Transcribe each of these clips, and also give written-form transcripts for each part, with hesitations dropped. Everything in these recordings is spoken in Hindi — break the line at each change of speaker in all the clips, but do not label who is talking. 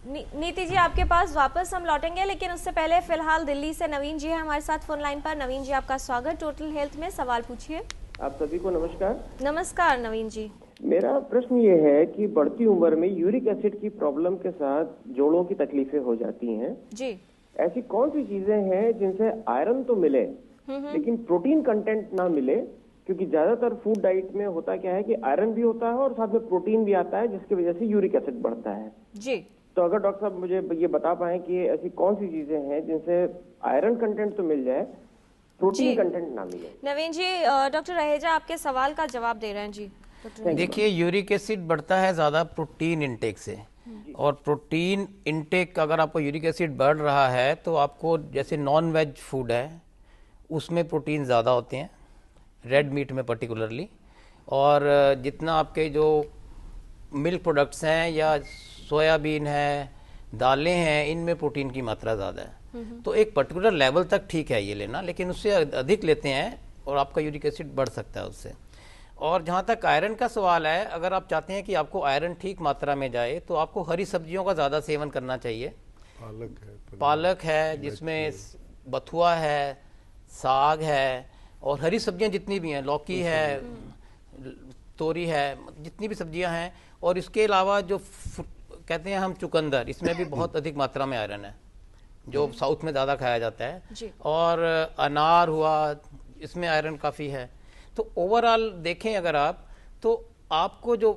नीति जी आपके पास वापस हम लौटेंगे, लेकिन उससे पहले फिलहाल दिल्ली से नवीन जी है हमारे साथ फोन लाइन पर। नवीन जी आपका स्वागत, टोटल हेल्थ में सवाल पूछिए।
आप सभी को नमस्कार।
नमस्कार नवीन जी।
मेरा प्रश्न ये है कि बढ़ती उम्र में यूरिक एसिड की प्रॉब्लम के साथ जोड़ों की तकलीफें हो जाती हैं
जी।
ऐसी कौन सी चीजें हैं जिनसे आयरन तो मिले लेकिन प्रोटीन कंटेंट ना मिले, क्योंकि ज्यादातर फूड डाइट में होता क्या है कि आयरन भी होता है और साथ में प्रोटीन भी आता है जिसकी वजह से यूरिक एसिड बढ़ता है
जी।
तो अगर डॉक्टर साहब मुझे ये बता पाएं कि ऐसी कौन सी चीजें हैं जिनसे आयरन कंटेंट तो मिल जाए, प्रोटीन कंटेंट ना मिले।
नवीन जी डॉक्टर रहेजा आपके सवाल का जवाब दे रहे हैं जी।
देखिए, यूरिक एसिड बढ़ता है ज़्यादा प्रोटीन इंटेक से, और प्रोटीन इंटेक अगर आपको यूरिक एसिड बढ़ रहा है तो आपको जैसे नॉन वेज फूड है उसमें प्रोटीन ज़्यादा होते हैं, रेड मीट में पर्टिकुलरली, और जितना आपके जो मिल्क प्रोडक्ट्स हैं या सोयाबीन है, दालें हैं, इनमें प्रोटीन की मात्रा ज़्यादा है। तो एक पर्टिकुलर लेवल तक ठीक है ये लेना, लेकिन उससे अधिक लेते हैं और आपका यूरिक एसिड बढ़ सकता है उससे। और जहाँ तक आयरन का सवाल है, अगर आप चाहते हैं कि आपको आयरन ठीक मात्रा में जाए तो आपको हरी सब्जियों का ज़्यादा सेवन करना चाहिए। पालक है जिसमें बथुआ है, साग है, और हरी सब्जियां जितनी भी हैं, लौकी है, तोरी है, जितनी भी सब्जियां हैं। और इसके अलावा जो कहते हैं हम चुकंदर, इसमें भी बहुत अधिक मात्रा में आयरन है जो साउथ में ज़्यादा खाया जाता है। और अनार हुआ, इसमें आयरन काफ़ी है। तो ओवरऑल देखें अगर आप, तो आपको जो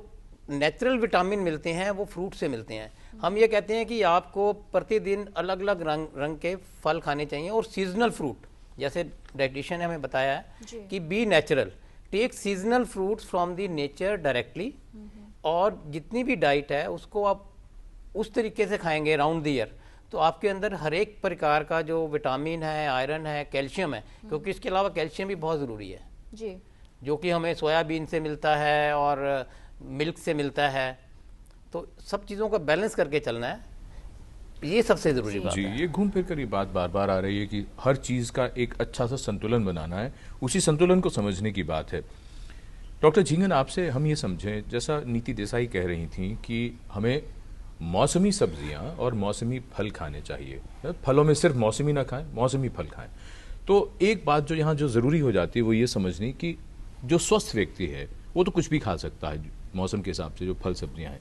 नेचुरल विटामिन मिलते हैं वो फ्रूट से मिलते हैं। हम ये कहते हैं कि आपको प्रतिदिन अलग अलग रंग के फल खाने चाहिए और सीजनल फ्रूट, जैसे डाइटिशियन ने हमें बताया है कि be natural, take seasonal fruits from the nature directly, और जितनी भी डाइट है उसको आप उस तरीके से खाएंगे राउंड द ईयर, तो आपके अंदर हर एक प्रकार का जो विटामिन है, आयरन है, कैल्शियम है, क्योंकि इसके अलावा कैल्शियम भी बहुत ज़रूरी है
जी,
जो कि हमें सोयाबीन से मिलता है और मिल्क से मिलता है। तो सब चीज़ों का बैलेंस करके चलना है, ये सबसे ज़रूरी बात है।
ये घूम फिर कर ये बात बार बार आ रही है कि हर चीज़ का एक अच्छा सा संतुलन बनाना है, उसी संतुलन को समझने की बात है। डॉक्टर झींगन, आपसे हम ये समझें, जैसा नीति देसाई कह रही थी कि हमें मौसमी सब्जियां और मौसमी फल खाने चाहिए, फलों में सिर्फ मौसमी ना खाएं, मौसमी फल खाएं। तो एक बात जो यहाँ जो ज़रूरी हो जाती है वो ये समझनी कि जो स्वस्थ व्यक्ति है वो तो कुछ भी खा सकता है मौसम के हिसाब से जो फल सब्जियां हैं,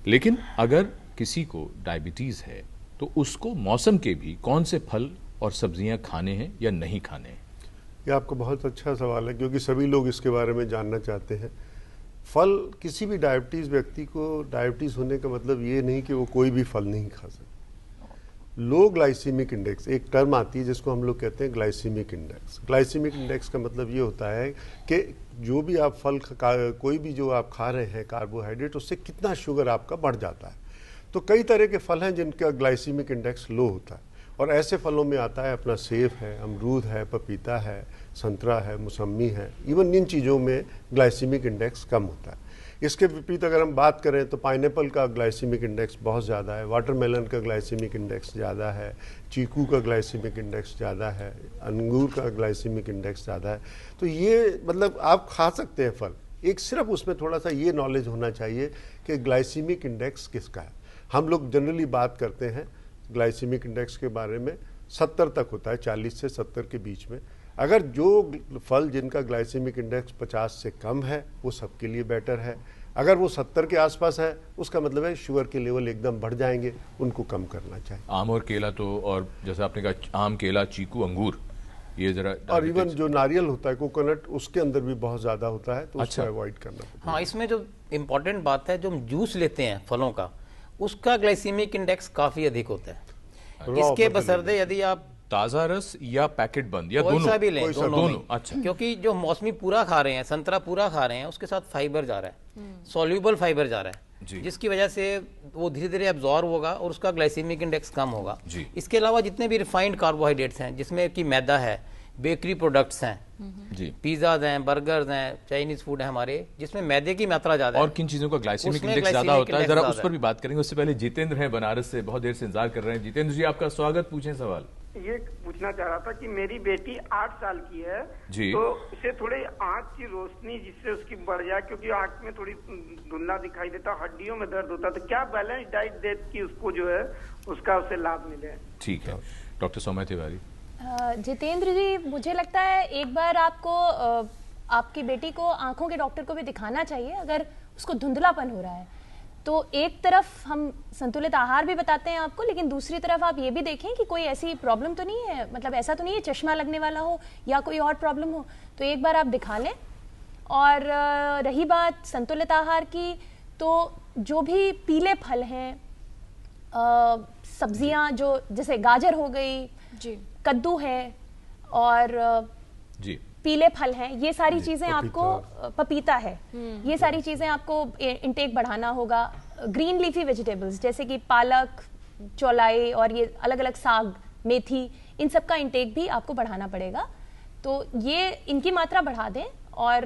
लेकिन अगर किसी को डायबिटीज़ है तो उसको मौसम के भी कौन से फल और सब्जियां खाने हैं या नहीं खाने हैं?
ये आपका बहुत अच्छा सवाल है, क्योंकि सभी लोग इसके बारे में जानना चाहते हैं। फल, किसी भी डायबिटीज़ व्यक्ति को डायबिटीज़ होने का मतलब ये नहीं कि वो कोई भी फल नहीं खा सकता। लो ग्लाइसीमिक इंडेक्स एक टर्म आती है जिसको हम लोग कहते हैं ग्लाइसीमिक इंडेक्स। ग्लाइसीमिक इंडेक्स का मतलब ये होता है कि जो भी आप फल कोई भी जो आप खा रहे हैं कार्बोहाइड्रेट, उससे कितना शुगर आपका बढ़ जाता है। तो कई तरह के फल हैं जिनका ग्लाइसीमिक इंडेक्स लो होता है, और ऐसे फलों में आता है अपना सेब है, अमरूद है, पपीता है, संतरा है, मौसम्मी है। इवन इन चीज़ों में ग्लाइसीमिक इंडेक्स कम होता है। इसके विपरीत अगर हम बात करें तो पाइनएप्पल का ग्लाइसीमिक इंडेक्स बहुत ज़्यादा है, वाटरमेलन का ग्लाइसीमिक इंडेक्स ज़्यादा है, चीकू का ग्लाइसीमिक इंडेक्स ज़्यादा है, अंगूर का ग्लाइसीमिक इंडेक्स ज़्यादा है। तो ये मतलब आप खा सकते हैं फल, एक सिर्फ उसमें थोड़ा सा ये नॉलेज होना चाहिए कि ग्लाइसीमिक इंडेक्स किसका है। हम लोग जनरली बात करते हैं ग्लाइसीमिक इंडेक्स के बारे में 70 तक होता है, 40 से 70 के बीच में। अगर जो फल जिनका ग्लाइसीमिक इंडेक्स 50 से कम है वो सबके लिए बेटर है। अगर वो 70 के आसपास है उसका मतलब है शुगर के लेवल एकदम बढ़ जाएंगे, उनको कम करना चाहिए।
आम और केला तो, और जैसे आपने कहा आम, केला, चीकू, अंगूर, ये जरा,
और इवन जो नारियल होता है, कोकोनट, उसके अंदर भी बहुत ज़्यादा होता है, तो उसको अवॉइड करना पड़ता है।
हाँ, इसमें जो इम्पोर्टेंट बात है, जो हम जूस लेते हैं फलों का, उसका ग्लाइसीमिक इंडेक्स काफ़ी अधिक होता है। इसके बसरदे यदि आप
ताज़ा रस या पैकेट बंद या
कोई
दोनों
सा भी लें, दोनों।
अच्छा,
क्योंकि जो मौसमी पूरा खा रहे हैं, संतरा पूरा खा रहे हैं, उसके साथ फाइबर जा रहा है, सॉल्यूबल फाइबर जा रहा है, जिसकी वजह से वो धीरे धीरे एब्जॉर्ब होगा और उसका ग्लाइसीमिक इंडेक्स कम होगा। इसके अलावा जितने भी रिफाइंड कार्बोहाइड्रेट्स हैं, जिसमें कि मैदा है, बेकरी प्रोडक्ट्स हैं, पिज़्ज़ाज हैं, बर्गर्स हैं, चाइनीज फूड है हमारे, जिसमें मैदे की मात्रा ज़्यादा है।
और किन चीज़ों का ग्लाइसीमिक इंडेक्स ज़्यादा होता है, जरा उस पर भी बात करेंगे। उससे पहले जितेंद्र हैं बनारस से, बहुत देर से इंतजार कर रहे हैं। जितेंद्र जी, आपका स्वागत, पूछें सवाल।
ये पूछना चाह रहा था कि मेरी बेटी 8 साल की है
जी।
तो उसे थोड़ी आंख की रोशनी जिससे उसकी बढ़ जाए, क्योंकि आंख में थोड़ी धुंधला दिखाई देता, हड्डियों में दर्द होता, तो क्या बैलेंस डाइट दे कि उसको जो है उसका उसे लाभ मिले?
ठीक है, डॉक्टर सौम्या तिवारी।
जितेंद्र जी, मुझे लगता है एक बार आपको आपकी बेटी को आंखों के डॉक्टर को भी दिखाना चाहिए अगर उसको धुंधलापन हो रहा है। तो एक तरफ हम संतुलित आहार भी बताते हैं आपको, लेकिन दूसरी तरफ आप ये भी देखें कि कोई ऐसी प्रॉब्लम तो नहीं है, मतलब ऐसा तो नहीं है चश्मा लगने वाला हो या कोई और प्रॉब्लम हो, तो एक बार आप दिखा लें। और रही बात संतुलित आहार की, तो जो भी पीले फल हैं, सब्जियां जो जैसे गाजर हो गई जी, कद्दू है और जी पीले फल हैं, ये सारी चीजें आपको, पपीता है, ये सारी चीजें आपको इंटेक बढ़ाना होगा। ग्रीन लीफी वेजिटेबल्स जैसे कि पालक, चौलाई और ये अलग अलग साग, मेथी, इन सब का इंटेक भी आपको बढ़ाना पड़ेगा। तो ये इनकी मात्रा बढ़ा दें और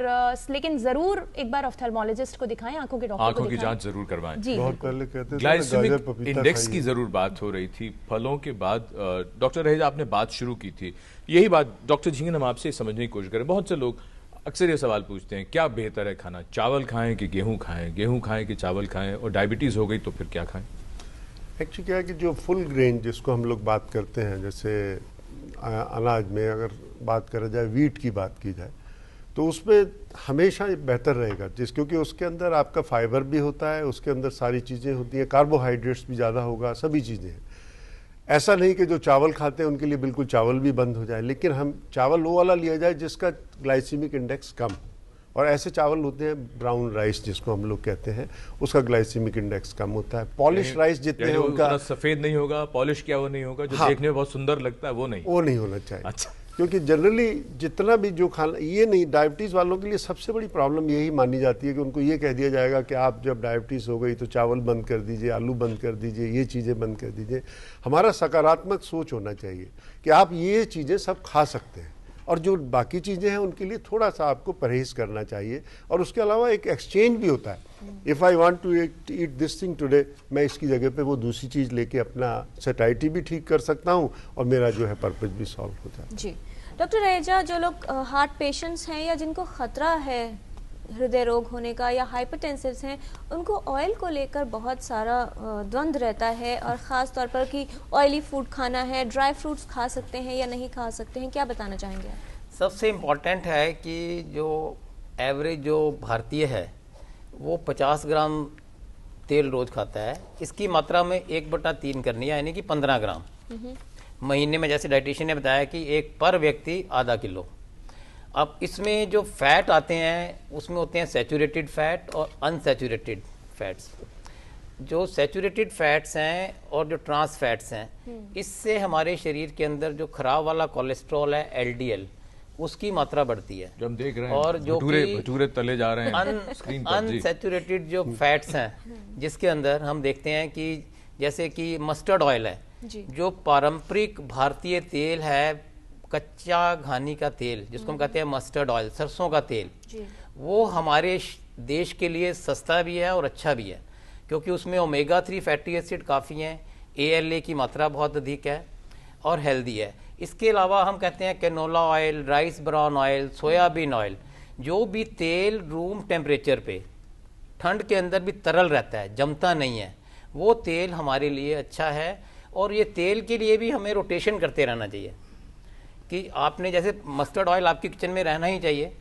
लेकिन जरूर एक बार ऑफ्थेल्मोलॉजिस्ट को दिखाएं, आंखों के डॉक्टर को
आंखों की
दिखाएं।
जांच जरूर करवाएं।
जी,
बहुत पहले कहते थे
ग्लाइसेमिक इंडेक्स की जरूर बात हो रही थी फलों के बाद। डॉक्टर रहेजा, आपने बात शुरू की थी, यही बात डॉक्टर झिंगन हम आपसे समझने की कोशिश करें। बहुत से लोग अक्सर ये सवाल पूछते हैं, क्या बेहतर है खाना, चावल खाएं कि गेहूं खाएं, गेहूं खाएं कि चावल खाएं, और डायबिटीज हो गई तो फिर क्या खाएं?
एक्चुअली क्या है कि जो फुल ग्रेन जिसको हम लोग बात करते हैं, जैसे अनाज में अगर बात करा जाए, वीट की बात की जाए, तो उसमें हमेशा बेहतर रहेगा क्योंकि उसके अंदर आपका फाइबर भी होता है, उसके अंदर सारी चीज़ें होती हैं, कार्बोहाइड्रेट्स भी ज़्यादा होगा, सभी चीज़ें हैं। ऐसा नहीं कि जो चावल खाते हैं उनके लिए बिल्कुल चावल भी बंद हो जाए, लेकिन हम चावल वो वाला लिया जाए जिसका ग्लाइसीमिक इंडेक्स कम, और ऐसे चावल होते हैं ब्राउन राइस जिसको हम लोग कहते हैं, उसका ग्लाइसीमिक इंडेक्स कम होता है। पॉलिश राइस जितने हैं उनका
सफेद नहीं होगा, पॉलिश क्या वो नहीं होगा, जो देखने में बहुत सुंदर लगता है वो नहीं होना
चाहिए।
अच्छा,
क्योंकि जनरली जितना भी जो खाना, ये नहीं, डायबिटीज़ वालों के लिए सबसे बड़ी प्रॉब्लम यही मानी जाती है कि उनको ये कह दिया जाएगा कि आप जब डायबिटीज़ हो गई तो चावल बंद कर दीजिए, आलू बंद कर दीजिए, ये चीज़ें बंद कर दीजिए। हमारा सकारात्मक सोच होना चाहिए कि आप ये चीज़ें सब खा सकते हैं, और जो बाकी चीज़ें हैं उनके लिए थोड़ा सा आपको परहेज़ करना चाहिए। और उसके अलावा एक एक्सचेंज भी होता है, if I want to eat this thing today, मैं इसकी जगह पे वो दूसरी चीज़ लेके अपना सैटाइटी भी ठीक कर सकता हूँ और मेरा जो है पर्पज भी सॉल्व हो जाए।
जी डॉक्टर रहेजा, जो लोग हार्ट पेशेंट्स हैं या जिनको खतरा है हृदय रोग होने का या हाइपरटेंसिव्स हैं, उनको ऑयल को लेकर बहुत सारा द्वंद्व रहता है, और ख़ास तौर पर कि ऑयली फूड खाना है, ड्राई फ्रूट्स खा सकते हैं या नहीं खा सकते हैं, क्या बताना चाहेंगे?
सबसे इम्पॉर्टेंट है कि जो एवरेज जो भारतीय है वो 50 ग्राम तेल रोज़ खाता है। इसकी मात्रा में 1/3 करनी है, यानी कि 15 ग्राम महीने में। जैसे डाइटिशियन ने बताया कि एक पर व्यक्ति आधा किलो। अब इसमें जो फैट आते हैं उसमें होते हैं सैचुरेटेड फैट और अनसैचुरेटेड फैट्स। जो सैचुरेटेड फैट्स हैं और जो ट्रांस फैट्स हैं, इससे हमारे शरीर के अंदर जो खराब वाला कोलेस्ट्रॉल है एलडीएल, उसकी मात्रा बढ़ती है।
जो हम देख रहे हैं
और जो
भटूरे तले जा रहे हैं स्क्रीन पर,
अनसैचुरेटेड जो फैट्स हैं जिसके अंदर हम देखते हैं कि जैसे कि मस्टर्ड ऑयल है, जो पारंपरिक भारतीय तेल है, कच्चा घानी का तेल जिसको हम कहते हैं मस्टर्ड ऑयल, सरसों का तेल, वो हमारे देश के लिए सस्ता भी है और अच्छा भी है, क्योंकि उसमें ओमेगा 3 फैटी एसिड काफ़ी हैं, ALA की मात्रा बहुत अधिक है और हेल्दी है। इसके अलावा हम कहते हैं canola oil, rice brown oil, soybean oil, जो भी तेल रूम टेम्परेचर पे ठंड के अंदर भी तरल रहता है, जमता नहीं है, वो तेल हमारे लिए अच्छा है। और ये तेल के लिए भी हमें रोटेशन करते रहना चाहिए कि आपने जैसे मस्टर्ड ऑयल आपकी किचन में रहना ही चाहिए।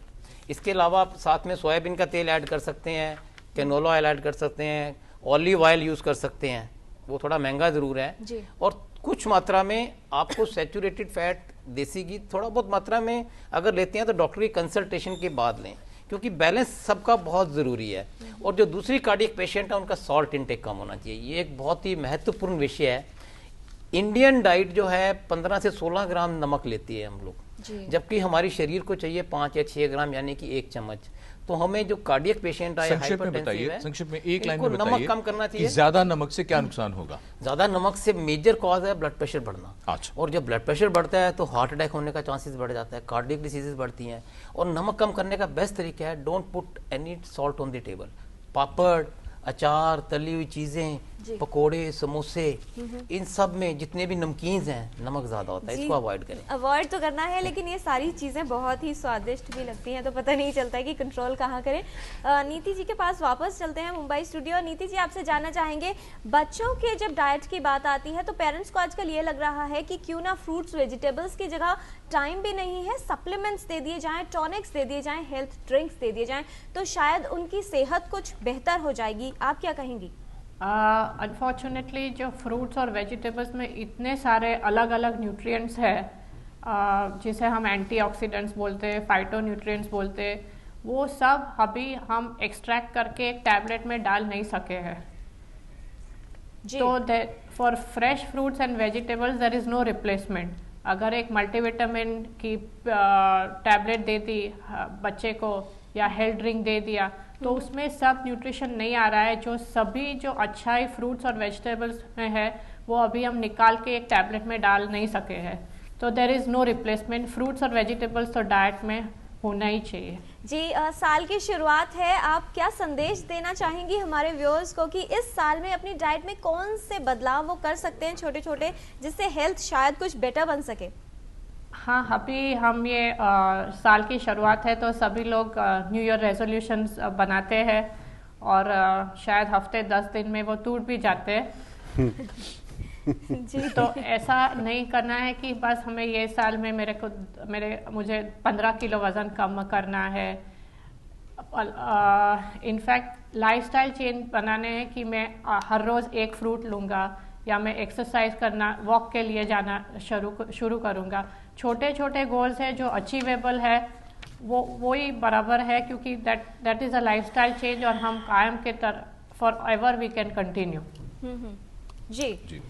इसके अलावा आप साथ में सोयाबीन का तेल ऐड कर सकते हैं, कैनोला ऑयल ऐड कर सकते हैं, ऑलिव ऑयल यूज़ कर सकते हैं, वो थोड़ा महंगा ज़रूर है। और कुछ मात्रा में आपको सैचुरेटेड फैट, देसी घी थोड़ा बहुत मात्रा में अगर लेते हैं तो डॉक्टर की कंसल्टेशन के बाद लें, क्योंकि बैलेंस सबका बहुत ज़रूरी है। और जो दूसरी कार्डियक पेशेंट है उनका सॉल्ट इंटेक कम होना चाहिए, ये एक बहुत ही महत्वपूर्ण विषय है। इंडियन डाइट जो है 15 से 16 ग्राम नमक लेती है हम लोग, जबकि हमारी शरीर को चाहिए 5 या 6 ग्राम, यानी कि 1 चम्मच। तो हमें जो कार्डियक पेशेंट आए,
संक्षेप में बताइए, संक्षेप में एक लाइन में बताइए,
नमक कम करना चाहिए।
ज्यादा नमक से क्या नुकसान होगा?
ज्यादा नमक से मेजर कॉज है ब्लड प्रेशर बढ़ना।
अच्छा।
और जब ब्लड प्रेशर बढ़ता है तो हार्ट अटैक होने का चांसेस बढ़ जाता है, कार्डियक डिसीजेस बढ़ती हैं। और नमक कम करने का बेस्ट तरीका है, don't put any salt on the table. Papad, अचार, तली हुई चीज़ें, पकोड़े, समोसे, इन सब में जितने भी नमकीन हैं नमक ज्यादा होता है, इसको अवॉइड करें।
अवॉइड तो करना है, लेकिन ये सारी चीजें बहुत ही स्वादिष्ट भी लगती हैं, तो पता नहीं चलता है कि कंट्रोल कहाँ करें। नीति जी के पास वापस चलते हैं मुंबई स्टूडियो। नीति जी, आपसे जानना चाहेंगे, बच्चों के जब डाइट की बात आती है तो पेरेंट्स को आजकल ये लग रहा है कि क्यों ना फ्रूट्स वेजिटेबल्स की जगह, टाइम भी नहीं है, सप्लीमेंट्स दे दिए जाएं, टॉनिक्स दे दिए जाएं, हेल्थ ड्रिंक्स दे दिए जाएं, तो शायद उनकी सेहत कुछ बेहतर हो जाएगी। आप क्या कहेंगी?
अनफॉर्चुनेटली जो फ्रूट्स और वेजिटेबल्स में इतने सारे अलग अलग न्यूट्रिएंट्स हैं, जिसे हम एंटीऑक्सीडेंट्स बोलते हैं, फाइटो न्यूट्रिएंट्स बोलते हैं, वो सब अभी हम एक्सट्रैक्ट करके एक टैबलेट में डाल नहीं सके हैं। तो for fresh fruits and vegetables there is no replacement. अगर एक मल्टीविटामिन की टैबलेट दे दी बच्चे को या हेल्थ ड्रिंक दे दिया, तो उसमें सब न्यूट्रिशन नहीं आ रहा है। जो अच्छाई फ्रूट्स और वेजिटेबल्स में है वो अभी हम निकाल के एक टैबलेट में डाल नहीं सके हैं। तो there is no replacement. Fruits और वेजिटेबल्स तो डाइट में होना ही चाहिए।
जी, साल की शुरुआत है, आप क्या संदेश देना चाहेंगी हमारे व्यूअर्स को कि इस साल में अपनी डाइट में कौन से बदलाव वो कर सकते हैं छोटे छोटे, जिससे हेल्थ शायद कुछ बेटर बन सके?
हाँ, अभी हम ये साल की शुरुआत है तो सभी लोग न्यू ईयर रेजोल्यूशंस बनाते हैं और शायद हफ्ते 10 दिन में वो टूट भी जाते हैं। जी, तो ऐसा नहीं करना है कि बस हमें ये साल में मुझे 15 किलो वज़न कम करना है। इनफैक्ट लाइफस्टाइल चेंज बनाने हैं कि मैं हर रोज़ एक फ्रूट लूँगा, या मैं एक्सरसाइज करना, वॉक के लिए जाना शुरू करूँगा। छोटे छोटे गोल्स हैं जो अचीवेबल है, वो ही बराबर है, क्योंकि that is a lifestyle change और हम कायम के forever we can continue.
Ji,